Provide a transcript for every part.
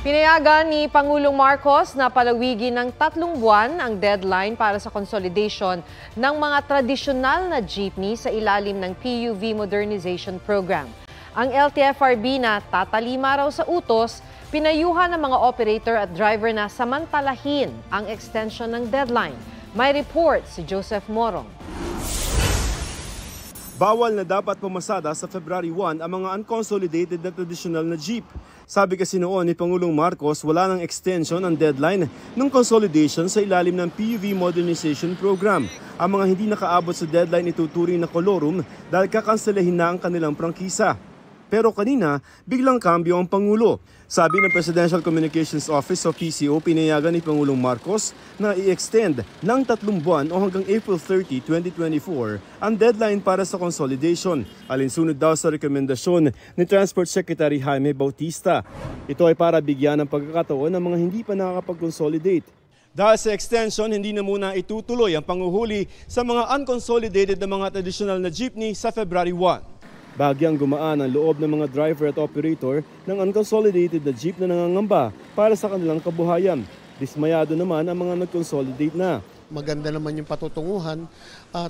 Pinayagan ni Pangulong Marcos na palawigin ng 3 buwan ang deadline para sa consolidation ng mga tradisyonal na jeepney sa ilalim ng PUV Modernization Program. Ang LTFRB na tatalima raw sa utos, pinayuhan ng mga operator at driver na samantalahin ang extension ng deadline. May report si Joseph Morong. Bawal na dapat pumasada sa February 1 ang mga unconsolidated na tradisyonal na jeep. Sabi kasi noon ni Pangulong Marcos, wala nang extension ang deadline ng consolidation sa ilalim ng PUV Modernization Program. Ang mga hindi nakaabot sa deadline ituturing na kolorum dahil kakanselahin na ang kanilang prangkisa. Pero kanina, biglang kambyo ang Pangulo. Sabi ng Presidential Communications Office o PCO, pinayagan ni Pangulong Marcos na i-extend ng 3 buwan o hanggang April 30, 2024 ang deadline para sa consolidation. Alinsunod daw sa rekomendasyon ni Transport Secretary Jaime Bautista. Ito ay para bigyan ng pagkakataon ng mga hindi pa nakakapag-consolidate. Dahil sa extension, hindi na muna itutuloy ang panguhuli sa mga unconsolidated na mga traditional na jeepney sa February 1. Bagyang gumaan ang loob ng mga driver at operator ng unconsolidated na jeep na nangangamba para sa kanilang kabuhayan. Dismayado naman ang mga nag-consolidate na. Maganda naman yung patutunguhan,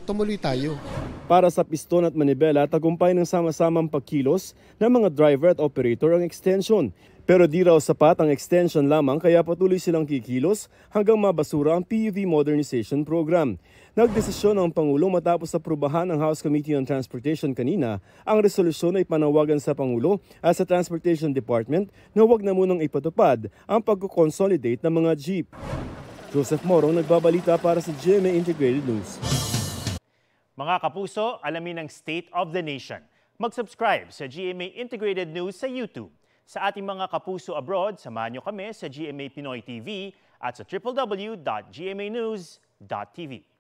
tumuloy tayo. Para sa Piston at Manibela, tagumpay ng sama-samang pagkilos ng mga driver at operator ang extension. Pero di raw sapat ang extension lamang kaya patuloy silang kikilos hanggang mabasura ang PUV Modernization Program. Nagdesisyon ang Pangulo matapos aprubahan ng House Committee on Transportation kanina ang resolusyon ay panawagan sa Pangulo at sa Transportation Department na huwag na munang ipatupad ang pagkukonsolidate ng mga jeep. Joseph Morong nagbabalita para sa GMA Integrated News. Mga kapuso, alamin ang State of the Nation. Mag-subscribe sa GMA Integrated News sa YouTube. Sa ating mga kapuso abroad, samahan niyo kami sa GMA Pinoy TV at sa www.gmanews.tv.